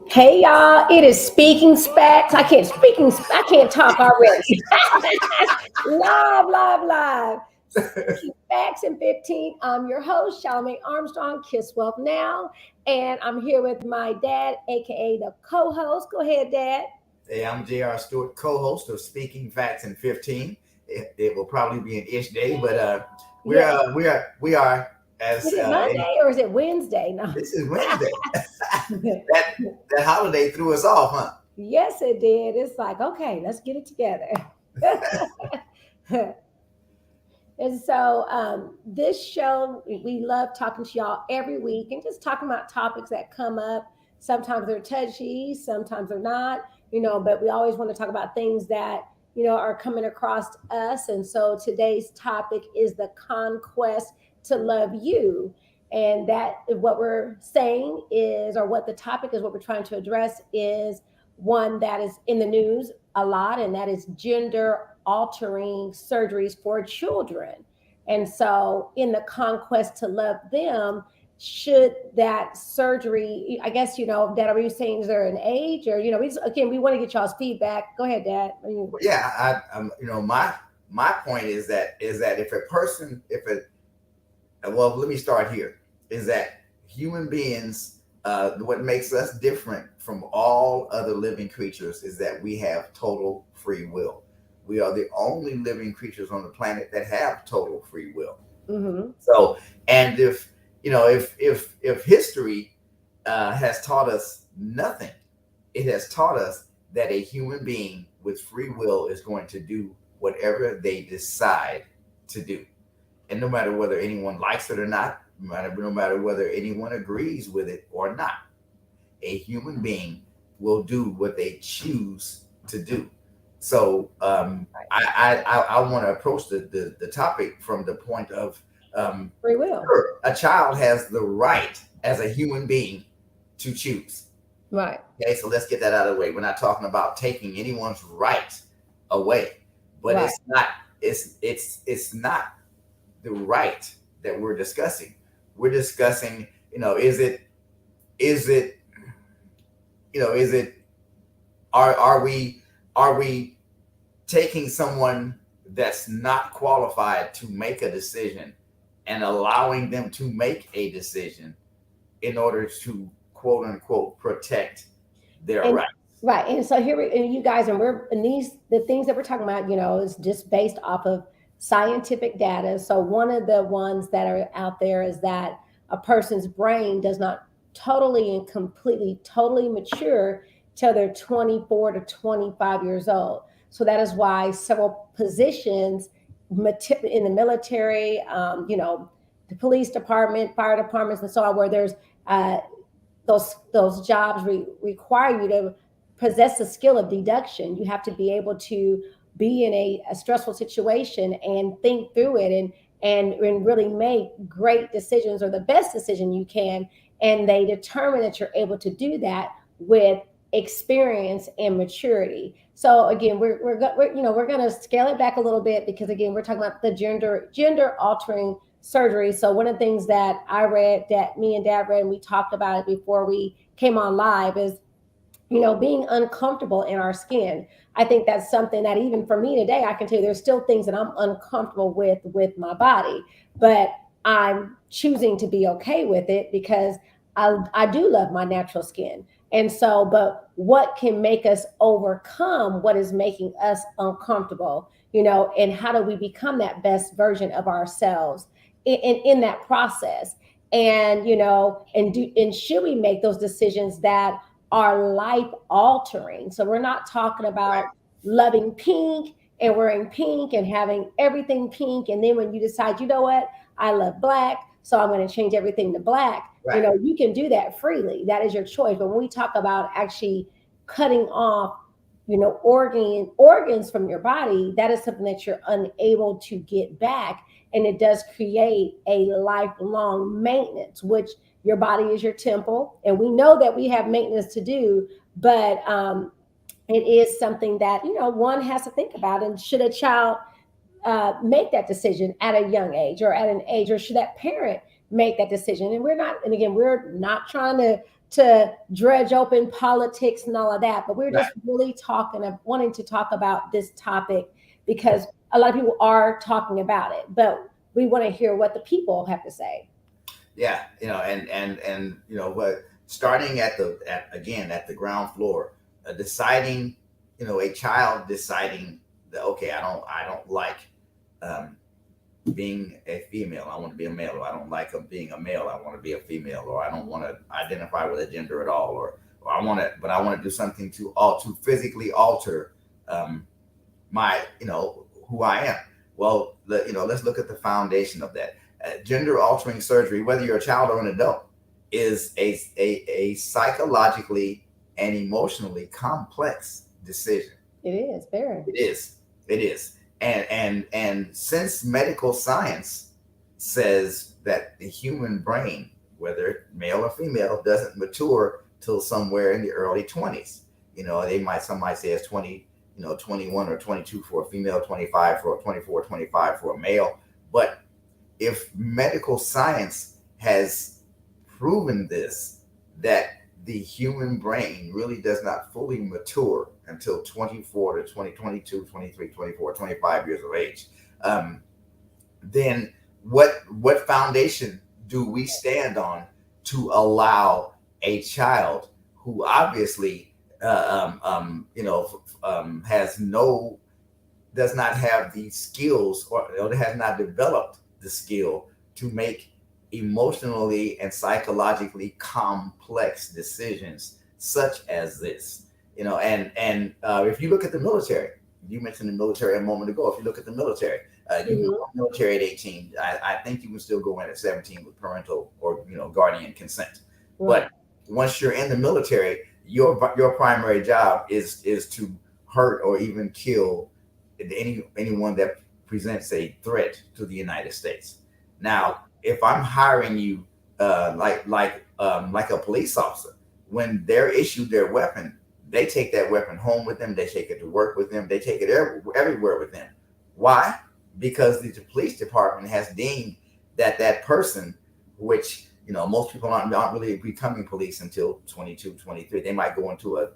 Hey y'all, it is Speaking Specs. I can't talk already. live, live, live. Speaking Facts in 15. I'm your host, Charlamagne Armstrong, Kiss Wealth Now. And I'm here with my dad, aka the co-host. Go ahead, Dad. Hey, I'm J.R. Stewart, co-host of Speaking Facts in 15. It will probably be an ish day, but Yes. we are as Is it Monday or is it Wednesday? No. this is Wednesday. that holiday threw us off, huh? Yes, it did. It's like, okay, let's get it together. And so this show, we love talking to y'all every week and just talking about topics that come up. Sometimes they're touchy, sometimes they're not, but we always want to talk about things that, are coming across us. And so today's topic is the conquest to love you. And that what we're saying is, or what the topic is, what we're trying to address is one that is in the news a lot, and that is gender altering surgeries for children. And so, in the conquest to love them, should that surgery, I guess, Dad, are you saying is there an age or, we want to get y'all's feedback. Go ahead, Dad. Yeah, my point is that if a person, let me start here, is that human beings, what makes us different from all other living creatures is that we have total free will. We are the only living creatures on the planet that have total free will. Mm-hmm. So, and if history has taught us nothing, it has taught us that a human being with free will is going to do whatever they decide to do, and no matter whether anyone likes it or not, no matter whether anyone agrees with it or not, a human being will do what they choose to do. So I want to approach the topic from the point of Free will. sure, a child has the right as a human being to choose. Right. Okay, so let's get that out of the way. We're not talking about taking anyone's right away, but Right. it's not the right that we're discussing. We're discussing, is it is it are we taking someone that's not qualified to make a decision and allowing them to make a decision in order to quote unquote protect their And rights? right. And so and you guys, the things that we're talking about, is just based off of scientific data. So one of the ones that are out there is that a person's brain does not totally and completely, totally mature till they're 24 to 25 years old. So that is why several positions in the military, the police department, fire departments, and so on, where there's uh, those jobs require you to possess the skill of deduction. You have to be able to be in a stressful situation and think through it and really make great decisions or the best decision you can. And they determine that you're able to do that with experience and maturity. So again, we're going to scale it back a little bit because again, we're talking about the gender altering surgery. So one of the things that I read, that me and Dad read, and we talked about it before we came on live, is being uncomfortable in our skin. I think that's something that even for me today, I can tell you there's still things that I'm uncomfortable with my body, but I'm choosing to be okay with it because I do love my natural skin. And so, but what can make us overcome what is making us uncomfortable, and how do we become that best version of ourselves in that process? And, and should we make those decisions that are life altering? So we're not talking about loving pink and wearing pink and having everything pink. And then when you decide, you know what, I love black, so I'm going to change everything to black. Right. You can do that freely. That is your choice. But when we talk about actually cutting off, organs from your body, that is something that you're unable to get back. And it does create a lifelong maintenance, which your body is your temple. And we know that we have maintenance to do, but it is something that, one has to think about. And should a child make that decision at a young age or at an age, or should that parent make that decision? And we're not trying to to dredge open politics and all of that, but we're Right. just really talking of wanting to talk about this topic because a lot of people are talking about it, but we want to hear what the people have to say. Yeah, and what, starting again at the ground floor, deciding, a child deciding that, okay, I don't like um, being a female. I want to be a male. Or I don't like being a male. I want to be a female. Or I don't want to identify with a gender at all. Or I want to do something to physically alter um, my, who I am. Well, let's look at the foundation of that. Gender altering surgery, whether you're a child or an adult, is a psychologically and emotionally complex decision. It is very. It is. It is. And since medical science says that the human brain, whether male or female, doesn't mature till somewhere in the early 20s. Some might say it's 20, 21 or 22 for a female, 25 for a 24, 25 for a male. But if medical science has proven this, that the human brain really does not fully mature until 24 to 20, 22, 23, 24, 25 years of age, um, then what foundation do we stand on to allow a child who obviously has no does not have the skills, or has not developed the skill to make emotionally and psychologically complex decisions such as this? And if you look at the military, you mentioned the military a moment ago. If you look at the military, you can Mhm. go in the military at 18. I think you can still go in at 17 with parental or guardian consent. Right. But once you're in the military, your primary job is to hurt or even kill anyone that presents a threat to the United States. Now, if I'm hiring you, like a police officer, when they're issued their weapon, they take that weapon home with them. They take it to work with them. They take it everywhere with them. Why? Because the police department has deemed that person, which most people aren't really becoming police until 22, 23. They might go into a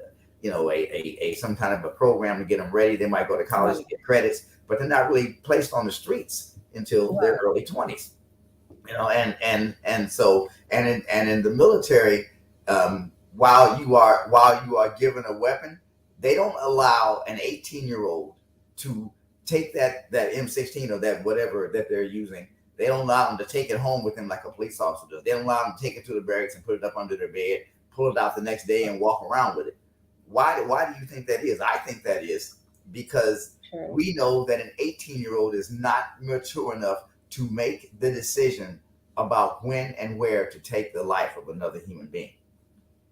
some kind of a program to get them ready. They might go to college Right. to get credits, but they're not really placed on the streets until their Right. early 20s. And in the military, while you are given a weapon, they don't allow an 18-year-old to take that M16 or that whatever that they're using. They don't allow them to take it home with them like a police officer does. They don't allow them to take it to the barracks and put it up under their bed, pull it out the next day and walk around with it. Why do you think that is? I think that is because Sure. we know that an 18-year-old is not mature enough to make the decision about when and where to take the life of another human being.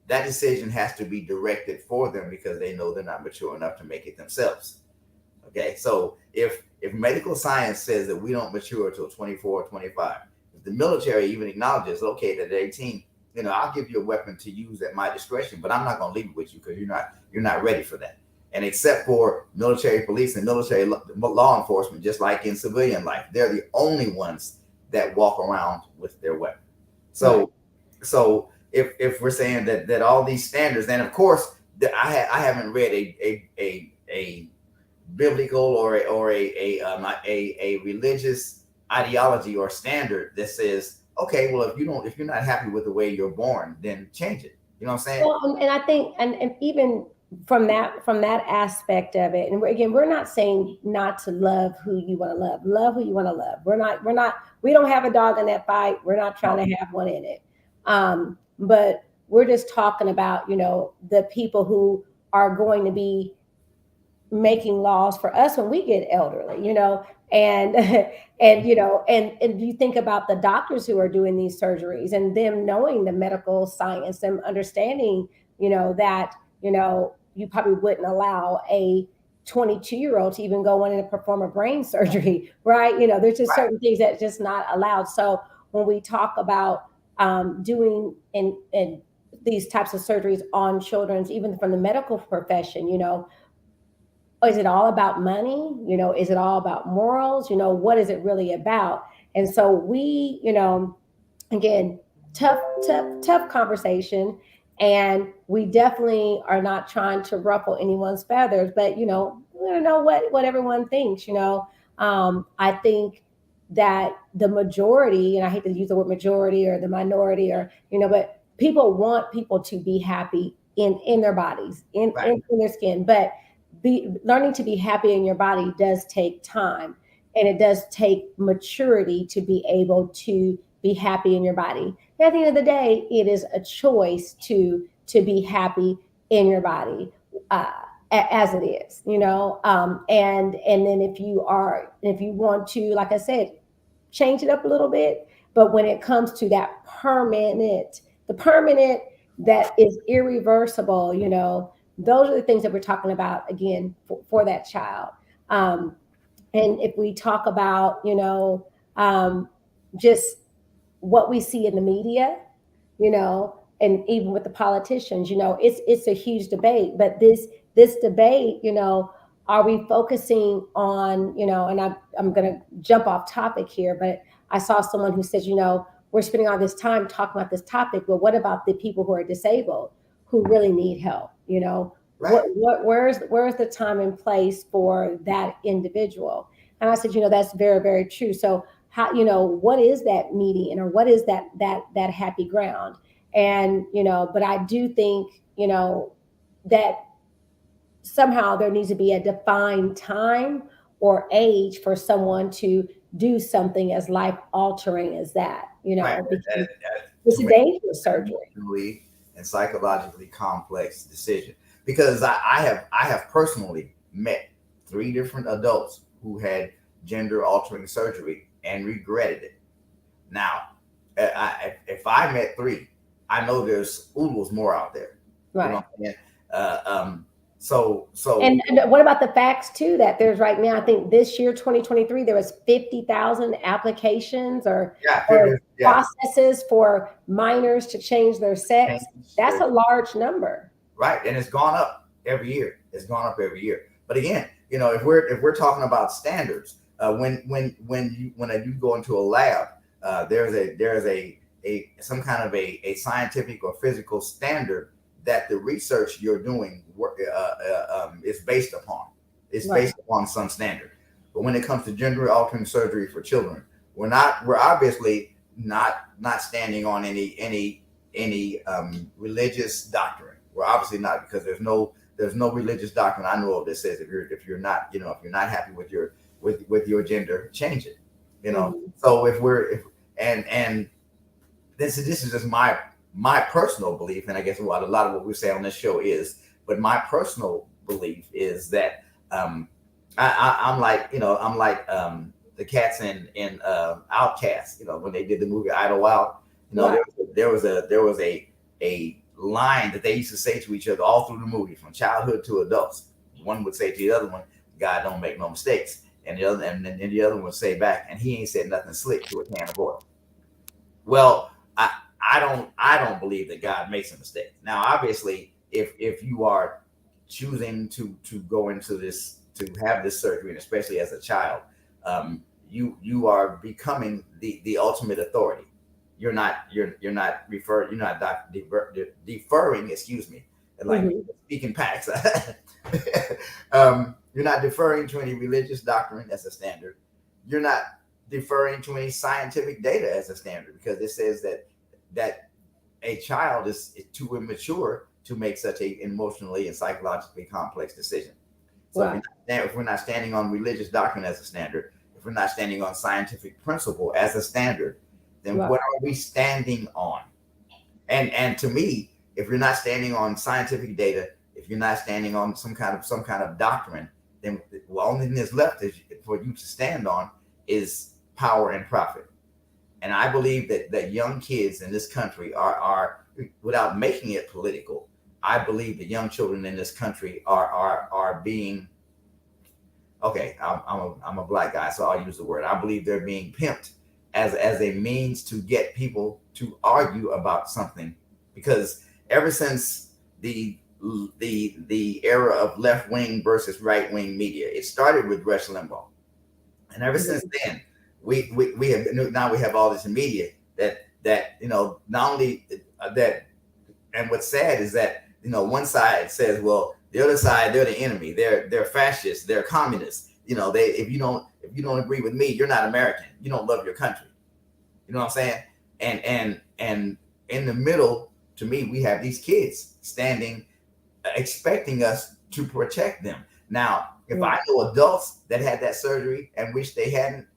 That decision has to be directed for them because they know they're not mature enough to make it themselves. Okay, so if medical science says that we don't mature till 24 or 25, if the military even acknowledges, okay, that at 18, I'll give you a weapon to use at my discretion, but I'm not going to leave it with you because you're not ready for that. And except for military police and military law enforcement, just like in civilian life, they're the only ones that walk around with their weapon. Right. So if we're saying that all these standards, then of course I haven't read a biblical or a religious ideology or standard that says, okay, well, if you're not happy with the way you're born, then change it. You know what I'm saying? Well, and I think, and even from that aspect of it, and again, we're not saying not to love who you want to love who you want to love. We don't have a dog in that fight. We're not trying to have one in it. But we're just talking about the people who are going to be making laws for us when we get elderly, and and you think about the doctors who are doing these surgeries and them knowing the medical science, them understanding, that you probably wouldn't allow a 22-year-old to even go in and perform a brain surgery, right? There's just Right. certain things that's just not allowed. So when we talk about doing and these types of surgeries on children's, even from the medical profession, is it all about money? Is it all about morals? What is it really about? And so we, again, tough conversation. And we definitely are not trying to ruffle anyone's feathers, but we don't know what everyone thinks. I think that the majority, and I hate to use the word majority or the minority, or but people want people to be happy in their bodies, Right. in their skin. But learning to be happy in your body does take time, and it does take maturity to be able to be happy in your body. And at the end of the day, it is a choice to be happy in your body, uh, as it is, and then if you want to, like I said, change it up a little bit. But when it comes to the permanent that is irreversible, those are the things that we're talking about again for that child. Um, and if we talk about, just what we see in the media, and even with the politicians, it's a huge debate. But this debate, are we focusing on, and I'm going to jump off topic here, but I saw someone who says, we're spending all this time talking about this topic, but what about the people who are disabled who really need help? Right. Where's the time and place for that individual? And I said, that's very, very true. So how, what is that median, or what is that happy ground? And but I do think that somehow there needs to be a defined time or age for someone to do something as life altering as that, Right. because To it's a make dangerous an surgery. emotionally and psychologically complex decision. Because I have personally met three different adults who had gender altering surgery and regretted it. Now, if I met three, I know there's oodles more out there. You know Right. what I'm saying? Uh, um, so And what about the facts too, that there's right now, I think this year, 2023, there was 50,000 applications yeah, or yeah, processes for minors to change their sex. change That's their a large number. right, and it's gone up every year. It's gone up every year. But again, if we're talking about standards, when you go into a lab, there's a some kind of a scientific or physical standard that the research you're doing is based upon. It's Right. based upon some standard. But when it comes to gender altering surgery for children, we're obviously not standing on any religious doctrine. We're obviously not, because there's no religious doctrine I know of that says if you're not happy with your gender, change it. Mhm. So if we're if and this is just my personal belief, and I guess what a lot of what we say on this show is, but my personal belief is that I'm like the cats in Outcast. When they did the movie Idlewild, Right. there was a line that they used to say to each other all through the movie, from childhood to adults. One would say to the other one, "God don't make no mistakes," and then the other one would say back, "And he ain't said nothing slick to a can of oil." Well, I don't believe that God makes a mistake. Now, obviously, if you are choosing to go into this, to have this surgery, and especially as a child, you are becoming the ultimate authority. You're not deferring. Excuse me, like Mhm. speaking packs. You're not deferring to any religious doctrine as a standard. You're not deferring to any scientific data as a standard, because it says that a child is too immature to make such a emotionally and psychologically complex decision. So Right. if we're not standing on religious doctrine as a standard, if we're not standing on scientific principle as a standard, then Right. what are we standing on? And to me, if you're not standing on scientific data, if you're not standing on some kind of doctrine, then the only thing that's left is for you to stand on is power and profit. And I believe that young kids in this country are, without making it political, I believe that young children in this country are being, okay. I'm a black guy, so I'll use the word. I believe they're being pimped as a means to get people to argue about something, because ever since the era of left wing versus right wing media, it started with Rush Limbaugh, and ever since Mhm. then, we have all this media that not only that and what's sad is that one side says, well, the other side, they're the enemy. They're fascists. They're communists. They if you don't agree with me, you're not American. You don't love your country. You know what I'm saying? And in the middle, to me, we have these kids standing, expecting us to protect them. Now, if I Right. know adults that had that surgery and wish they hadn't,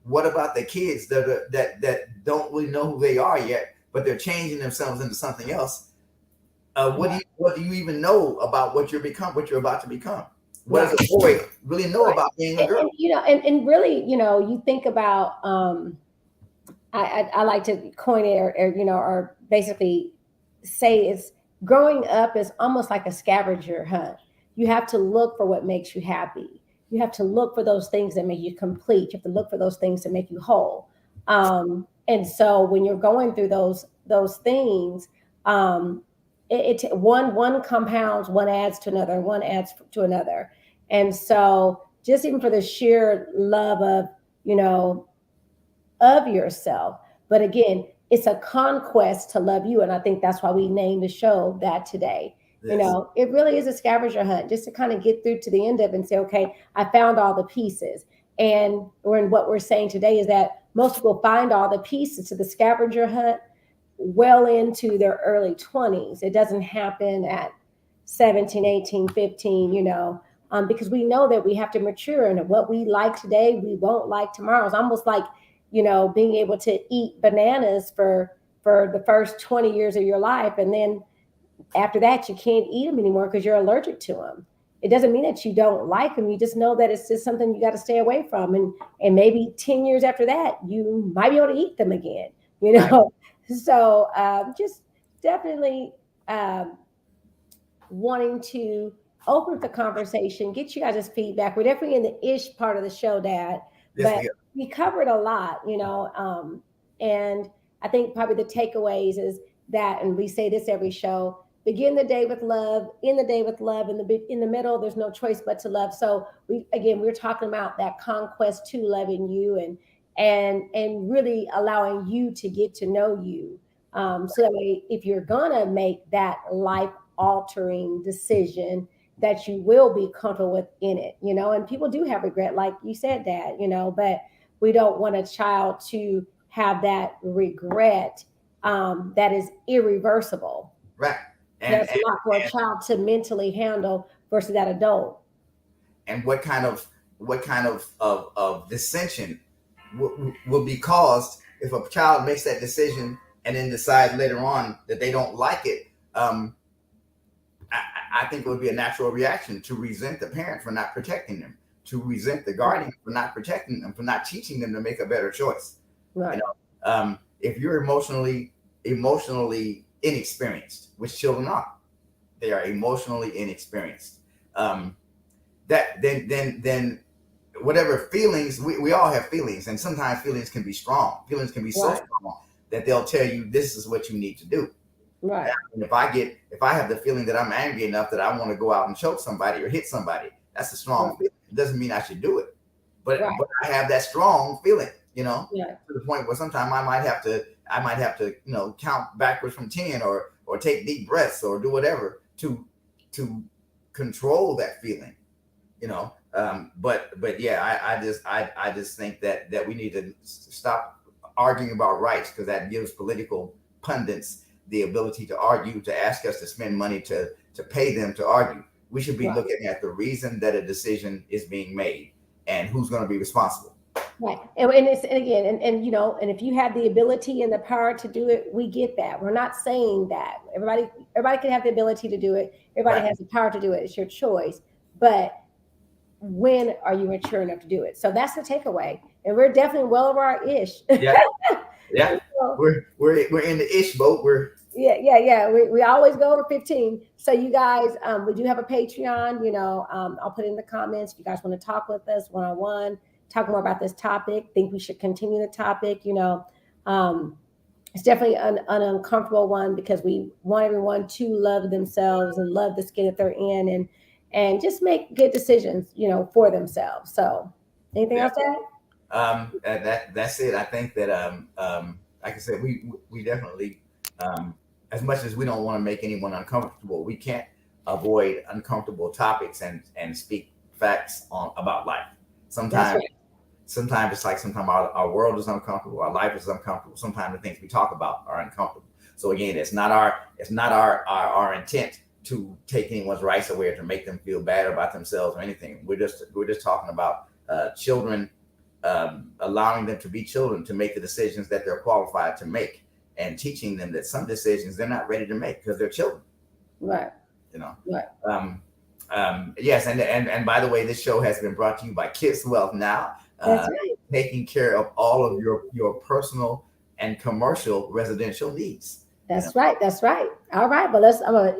what about the kids that don't really know who they are yet, but they're changing themselves into something else? Right. What do you even know about what you're about to become? What does Right. a boy really know Right. about being a And girl? and really, you think about I like to coin it or basically say it's growing up is almost like a scavenger hunt. You have to look for what makes you happy. You have to look for those things that make you complete. You have to look for those things that make you whole. And so when you're going through those things, um, one compounds, one adds to another, one adds to another. And so just even for the sheer love you know, of yourself. But again, it's a conquest to love you. And I think that's why we named the show that today. Yes, It really is a scavenger hunt just to kind of get through to the end of it and say, okay, I found all the pieces. And what we're saying today is that most people find all the pieces to the scavenger hunt well into their early 20s. It doesn't happen at 17, 18, 15, because we know that we have to mature and what we like today, we won't like tomorrow. It's almost like, being able to eat bananas for the first 20 years of your life. And then after that, you can't eat them anymore because you're allergic to them. It doesn't mean that you don't like them. You just know that it's just something you got to stay away from. And maybe 10 years after that, you might be able to eat them again, you right. know? So just definitely um, wanting to open up the conversation, get you guys' feedback. We're definitely in the ish part of the show, Dad, Yes, but we we covered a lot, and I think probably the takeaways is that, and we say this every show: begin the day with love, end the day with love, in the middle, there's no choice but to love. So we're talking about that conquest to loving you and really allowing you to get to know you. So that way, if you're gonna make that life altering decision, that you will be comfortable within it, and people do have regret, like you said, Dad, but we don't want a child to have that regret that is irreversible. right. And That's a lot for a child to mentally handle versus that adult. and what kind of dissension will be caused if a child makes that decision and then decides later on that they don't like it. Um, I think it would be a natural reaction to resent the parent for not protecting them, to resent the Right. guardian for not protecting them, for not teaching them to make a better choice. You Right. know, if you're emotionally inexperienced, which children are, they are emotionally inexperienced. Um, that then whatever feelings we all have feelings, and sometimes feelings can be strong. Feelings can be so Right. strong that they'll tell you this is what you need to do. Right. And if I have the feeling that I'm angry enough that I want to go out and choke somebody or hit somebody, that's a strong Right. feeling. It doesn't mean I should do it, but Right. I have that strong feeling, Yeah. to the point where sometimes I might have to count backwards from 10 or take deep breaths or do whatever to control that feeling. But yeah, I just think that we need to stop arguing about rights, because that gives political pundits the ability to argue, to ask us to spend money to pay them to argue. We should be Right. looking at the reason that a decision is being made and who's going to be responsible. Right. And it's, and again, and if you have the ability and the power to do it, we get that. We're not saying that everybody can have the ability to do it. Everybody Right. has the power to do it. It's your choice. But when are you mature enough to do it? So that's the takeaway. And we're definitely well over our ish. Yeah. Yeah. So, We're in the ish boat. We're yeah. We always go over 15. So you guys, we do have a Patreon, I'll put it in the comments if you guys want to talk with us one-on-one, talk more about this topic, think we should continue the topic, um, it's definitely an uncomfortable one because we want everyone to love themselves and love the skin that they're in and just make good decisions, for themselves. So anything Yeah. else to add? That's it. I think that like I said, we definitely as much as we don't want to make anyone uncomfortable, we can't avoid uncomfortable topics and speak facts on about life. That's Sometimes right. sometimes it's like sometimes our world is uncomfortable, our life is uncomfortable. Sometimes the things we talk about are uncomfortable. So again, it's not our intent to take anyone's rights away or to make them feel bad about themselves or anything. We're just talking about children, allowing them to be children, to make the decisions that they're qualified to make, and teaching them that some decisions they're not ready to make because they're children. Right. You know. Right. Yes, and by the way, this show has been brought to you by Kids Wealth Now, That's right. taking care of all of your personal and commercial residential needs. That's right. That's right. All right. Well, I'm gonna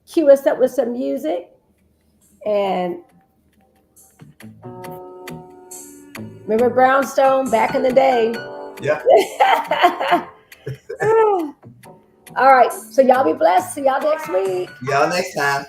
cue us up with some music, and remember Brownstone back in the day. Yeah. All right. So y'all be blessed. See y'all next week. Y'all next time.